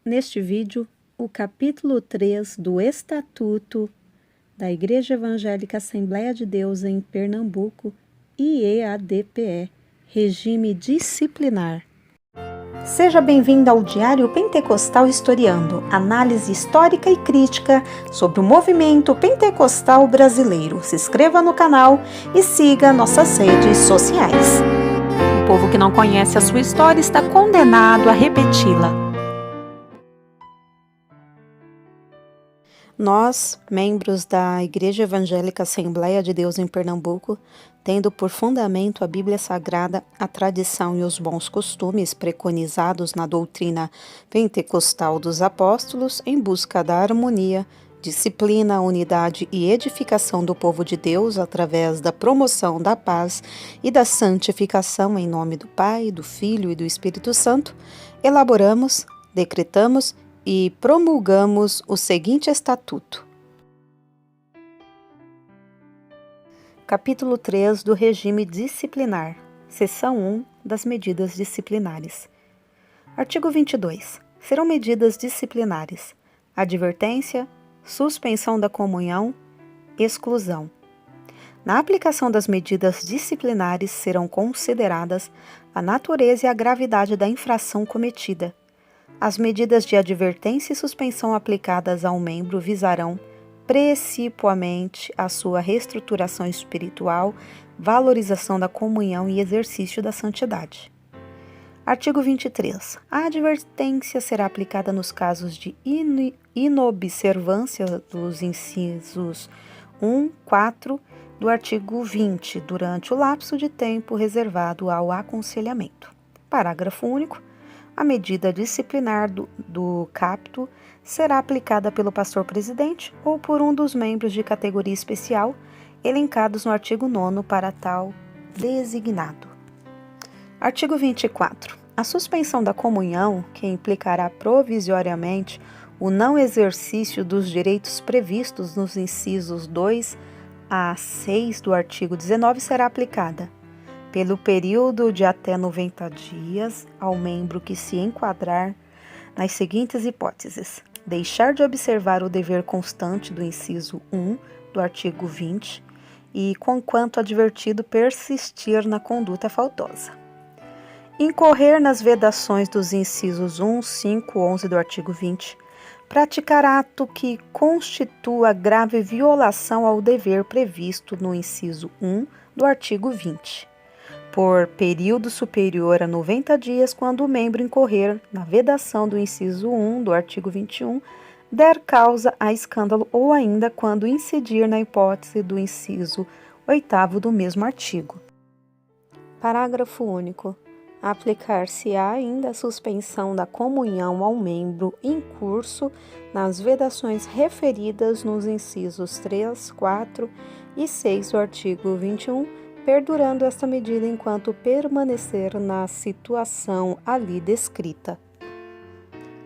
neste vídeo, o capítulo 3 do Estatuto da Igreja Evangélica Assembleia de Deus em Pernambuco, IEADPE, Regime Disciplinar. Seja bem-vindo ao Diário Pentecostal Historiando, análise histórica e crítica sobre o movimento pentecostal brasileiro. Se inscreva no canal e siga nossas redes sociais. O povo que não conhece a sua história está condenado a repeti-la. Nós, membros da Igreja Evangélica Assembleia de Deus em Pernambuco, tendo por fundamento a Bíblia Sagrada, a tradição e os bons costumes preconizados na doutrina pentecostal dos apóstolos, em busca da harmonia, disciplina, unidade e edificação do povo de Deus através da promoção da paz e da santificação em nome do Pai, do Filho e do Espírito Santo, elaboramos, decretamos e promulgamos o seguinte estatuto. Capítulo 3 do Regime Disciplinar, Seção 1 das Medidas Disciplinares. Artigo 22. Serão medidas disciplinares: advertência, suspensão da comunhão, exclusão. Na aplicação das medidas disciplinares serão consideradas a natureza e a gravidade da infração cometida. As medidas de advertência e suspensão aplicadas ao membro visarão precipuamente a sua reestruturação espiritual, valorização da comunhão e exercício da santidade. Artigo 23. A advertência será aplicada nos casos de inobservância dos incisos 1, 4 do artigo 20, durante o lapso de tempo reservado ao aconselhamento. Parágrafo único. A medida disciplinar do capto será aplicada pelo pastor-presidente ou por um dos membros de categoria especial, elencados no artigo 9º para tal designado. Artigo 24. A suspensão da comunhão, que implicará provisoriamente o não exercício dos direitos previstos nos incisos 2 a 6 do artigo 19, será aplicada pelo período de até 90 dias ao membro que se enquadrar nas seguintes hipóteses: deixar de observar o dever constante do inciso 1 do artigo 20 e, conquanto advertido, persistir na conduta faltosa. Incorrer nas vedações dos incisos 1, 5, 11 do artigo 20, praticar ato que constitua grave violação ao dever previsto no inciso 1 do artigo 20. Por período superior a 90 dias, quando o membro incorrer na vedação do inciso 1 do artigo 21, der causa a escândalo ou ainda quando incidir na hipótese do inciso 8º do mesmo artigo. Parágrafo único. Aplicar-se-á ainda a suspensão da comunhão ao membro em curso nas vedações referidas nos incisos 3, 4 e 6 do artigo 21, perdurando esta medida enquanto permanecer na situação ali descrita.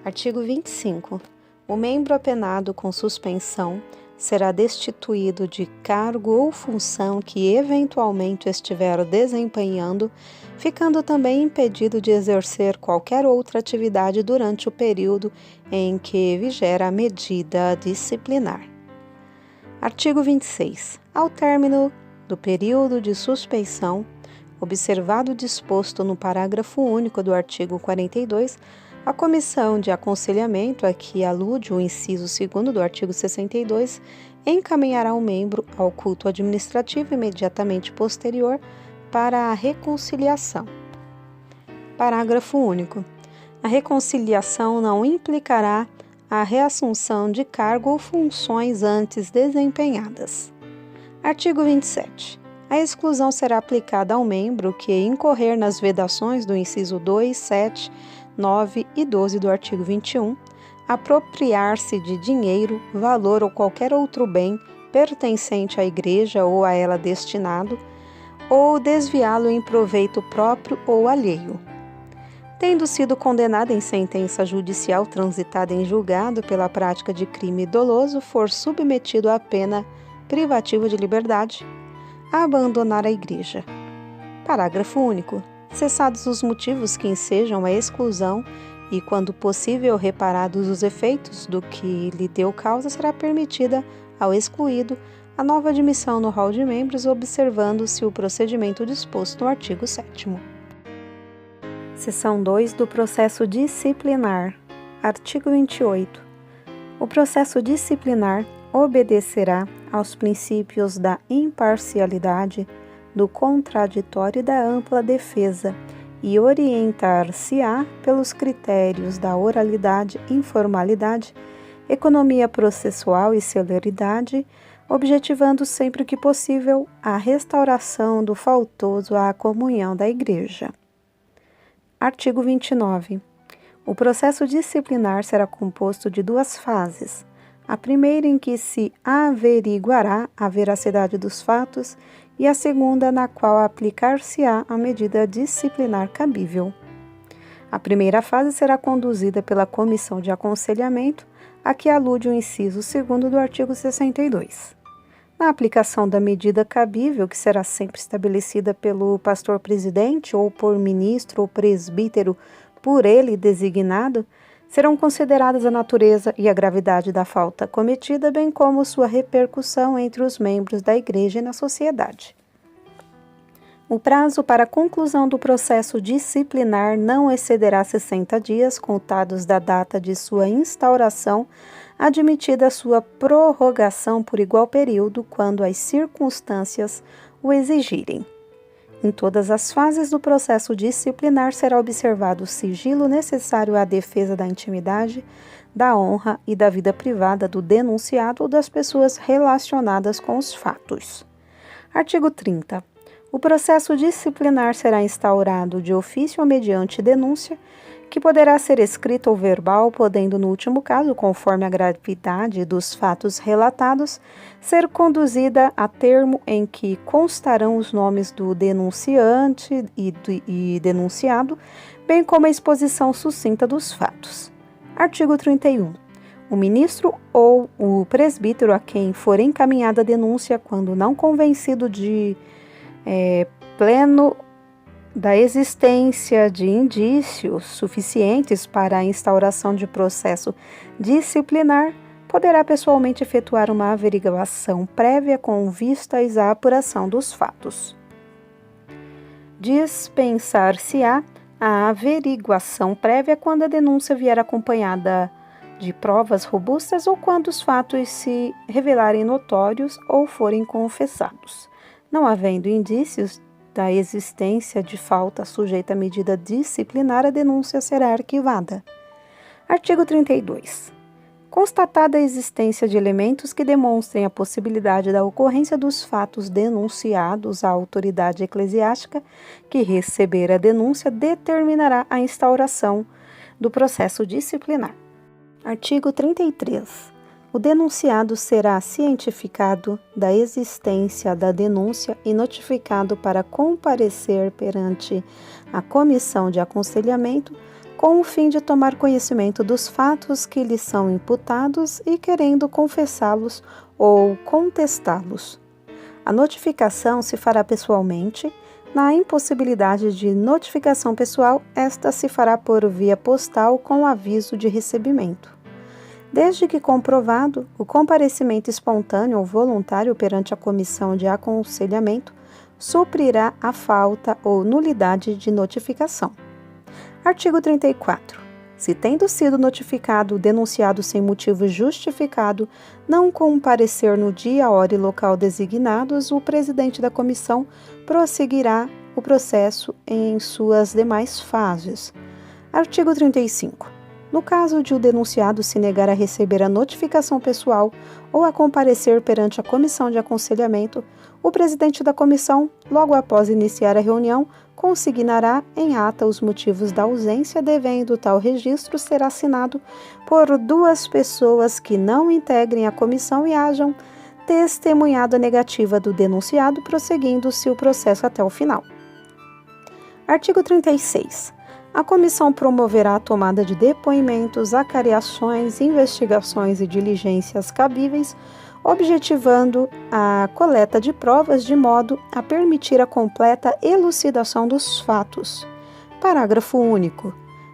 Artigo 25. O membro apenado com suspensão será destituído de cargo ou função que eventualmente estiver desempenhando, ficando também impedido de exercer qualquer outra atividade durante o período em que viger a medida disciplinar. Artigo 26. Ao término do período de suspeição, observado o disposto no parágrafo único do artigo 42, a comissão de aconselhamento a que alude o inciso 2º do artigo 62 encaminhará o membro ao culto administrativo imediatamente posterior para a reconciliação. Parágrafo único. A reconciliação não implicará a reassunção de cargo ou funções antes desempenhadas. Artigo 27. A exclusão será aplicada ao membro que incorrer nas vedações do inciso 2, 7, 9 e 12 do artigo 21, apropriar-se de dinheiro, valor ou qualquer outro bem pertencente à igreja ou a ela destinado, ou desviá-lo em proveito próprio ou alheio. Tendo sido condenado em sentença judicial transitada em julgado pela prática de crime doloso, for submetido à pena privativa de liberdade, a abandonar a igreja. Parágrafo único. Cessados os motivos que ensejam a exclusão e, quando possível, reparados os efeitos do que lhe deu causa, será permitida ao excluído a nova admissão no rol de membros, observando-se o procedimento disposto no artigo 7º. Seção 2 do processo disciplinar. Artigo 28. O processo disciplinar obedecerá aos princípios da imparcialidade, do contraditório e da ampla defesa, e orientar-se-á pelos critérios da oralidade, informalidade, economia processual e celeridade, objetivando sempre que possível a restauração do faltoso à comunhão da Igreja. Artigo 29. O processo disciplinar será composto de 2 fases. A primeira, em que se averiguará a veracidade dos fatos, e a segunda, na qual aplicar-se-á a medida disciplinar cabível. A primeira fase será conduzida pela Comissão de Aconselhamento, a que alude o inciso 2º do artigo 62. Na aplicação da medida cabível, que será sempre estabelecida pelo pastor-presidente ou por ministro ou presbítero por ele designado, serão consideradas a natureza e a gravidade da falta cometida, bem como sua repercussão entre os membros da Igreja e na sociedade. O prazo para a conclusão do processo disciplinar não excederá 60 dias, contados da data de sua instauração, admitida sua prorrogação por igual período, quando as circunstâncias o exigirem. Em todas as fases do processo disciplinar será observado o sigilo necessário à defesa da intimidade, da honra e da vida privada do denunciado ou das pessoas relacionadas com os fatos. Artigo 30. O processo disciplinar será instaurado de ofício ou mediante denúncia, que poderá ser escrita ou verbal, podendo, no último caso, conforme a gravidade dos fatos relatados, ser conduzida a termo em que constarão os nomes do denunciante e denunciado, bem como a exposição sucinta dos fatos. Artigo 31. O ministro ou o presbítero a quem for encaminhada a denúncia, quando não convencido de pleno da existência de indícios suficientes para a instauração de processo disciplinar, poderá pessoalmente efetuar uma averiguação prévia com vistas à apuração dos fatos. Dispensar-se-á a averiguação prévia quando a denúncia vier acompanhada de provas robustas ou quando os fatos se revelarem notórios ou forem confessados. Não havendo indícios da existência de falta sujeita à medida disciplinar, a denúncia será arquivada. Artigo 32. Constatada a existência de elementos que demonstrem a possibilidade da ocorrência dos fatos denunciados, a autoridade eclesiástica que receber a denúncia determinará a instauração do processo disciplinar. Artigo 33. O denunciado será cientificado da existência da denúncia e notificado para comparecer perante a comissão de aconselhamento com o fim de tomar conhecimento dos fatos que lhe são imputados e querendo confessá-los ou contestá-los. A notificação se fará pessoalmente. Na impossibilidade de notificação pessoal, esta se fará por via postal com aviso de recebimento. Desde que comprovado, o comparecimento espontâneo ou voluntário perante a comissão de aconselhamento suprirá a falta ou nulidade de notificação. Artigo 34. Se, tendo sido notificado o denunciado sem motivo justificado, não comparecer no dia, hora e local designados, o presidente da comissão prosseguirá o processo em suas demais fases. Artigo 35. No caso de o denunciado se negar a receber a notificação pessoal ou a comparecer perante a comissão de aconselhamento, o presidente da comissão, logo após iniciar a reunião, consignará em ata os motivos da ausência, devendo tal registro ser assinado por 2 pessoas que não integrem a comissão e hajam testemunhado a negativa do denunciado, prosseguindo-se o processo até o final. Artigo 36. A comissão promoverá a tomada de depoimentos, acariações, investigações e diligências cabíveis, objetivando a coleta de provas de modo a permitir a completa elucidação dos fatos. Parágrafo único.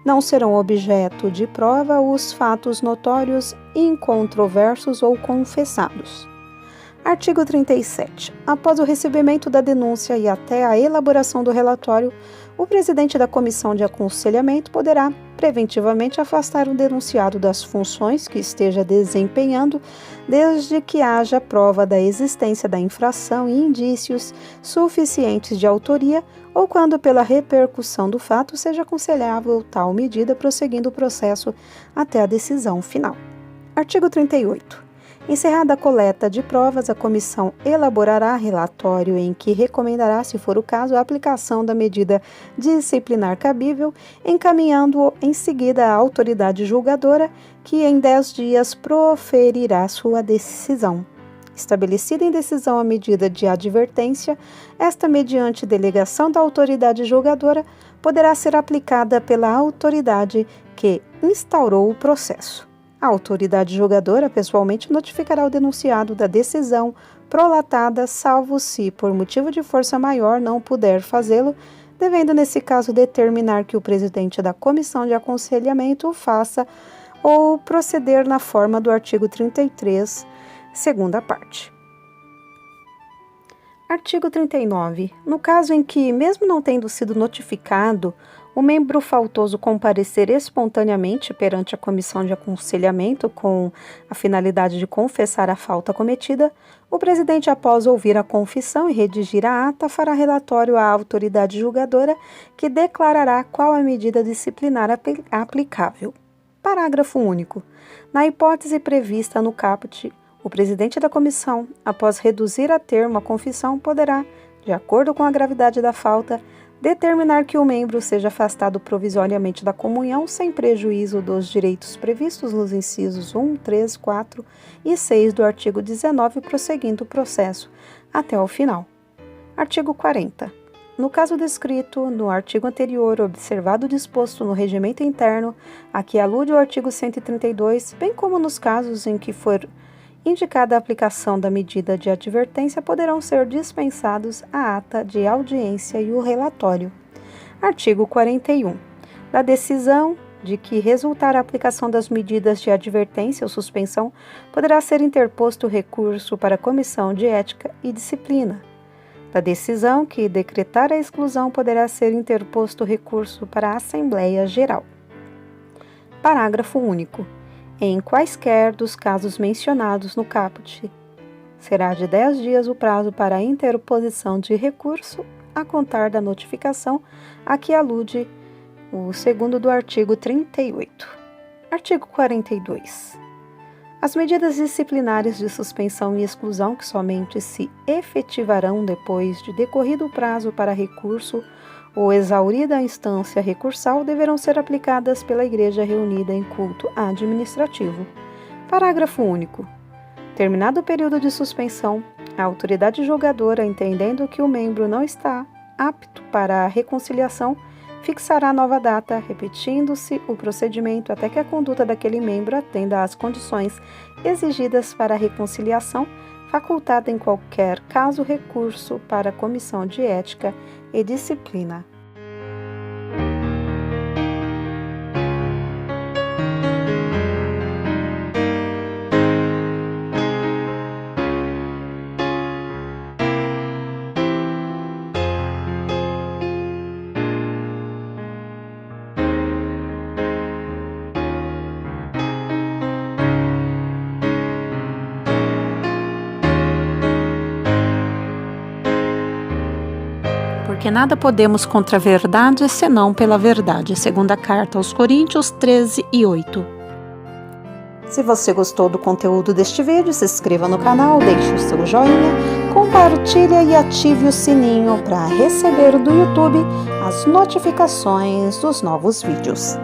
Não serão objeto de prova os fatos notórios, incontroversos ou confessados. Artigo 37. Após o recebimento da denúncia e até a elaboração do relatório, o presidente da comissão de aconselhamento poderá preventivamente afastar o denunciado das funções que esteja desempenhando, desde que haja prova da existência da infração e indícios suficientes de autoria ou quando pela repercussão do fato seja aconselhável tal medida, prosseguindo o processo até a decisão final. Artigo 38. Encerrada a coleta de provas, a comissão elaborará relatório em que recomendará, se for o caso, a aplicação da medida disciplinar cabível, encaminhando-o em seguida à autoridade julgadora, que em 10 dias proferirá sua decisão. Estabelecida em decisão a medida de advertência, esta, mediante delegação da autoridade julgadora, poderá ser aplicada pela autoridade que instaurou o processo. A autoridade julgadora pessoalmente notificará o denunciado da decisão prolatada, salvo se, por motivo de força maior, não puder fazê-lo, devendo, nesse caso, determinar que o presidente da comissão de aconselhamento o faça ou proceder na forma do artigo 33, segunda parte. Artigo 39. No caso em que, mesmo não tendo sido notificado, o membro faltoso comparecer espontaneamente perante a comissão de aconselhamento com a finalidade de confessar a falta cometida, o presidente, após ouvir a confissão e redigir a ata, fará relatório à autoridade julgadora, que declarará qual a medida disciplinar aplicável. Parágrafo único. Na hipótese prevista no caput, o presidente da comissão, após reduzir a termo a confissão, poderá, de acordo com a gravidade da falta, determinar que o membro seja afastado provisoriamente da comunhão sem prejuízo dos direitos previstos nos incisos 1, 3, 4 e 6 do artigo 19, prosseguindo o processo até o final. Artigo 40. No caso descrito no artigo anterior, observado o disposto no regimento interno a que alude o artigo 132, bem como nos casos em que for indicada a aplicação da medida de advertência, poderão ser dispensados a ata de audiência e o relatório. Artigo 41. Da decisão de que resultar a aplicação das medidas de advertência ou suspensão, poderá ser interposto recurso para a Comissão de Ética e Disciplina. Da decisão que decretar a exclusão, poderá ser interposto recurso para a Assembleia Geral. Parágrafo único. Em quaisquer dos casos mencionados no caput, será de 10 dias o prazo para a interposição de recurso, a contar da notificação a que alude o segundo do artigo 38. Artigo 42. As medidas disciplinares de suspensão e exclusão, que somente se efetivarão depois de decorrido o prazo para recurso ou exaurida a instância recursal, deverão ser aplicadas pela Igreja reunida em culto administrativo. Parágrafo único. Terminado o período de suspensão, a autoridade julgadora, entendendo que o membro não está apto para a reconciliação, fixará nova data, repetindo-se o procedimento até que a conduta daquele membro atenda às condições exigidas para a reconciliação, facultada em qualquer caso recurso para a Comissão de Ética e Disciplina. Porque nada podemos contra a verdade, senão pela verdade. Segunda carta aos Coríntios 13 e 8. Se você gostou do conteúdo deste vídeo, se inscreva no canal, deixe o seu joinha, compartilhe e ative o sininho para receber do YouTube as notificações dos novos vídeos.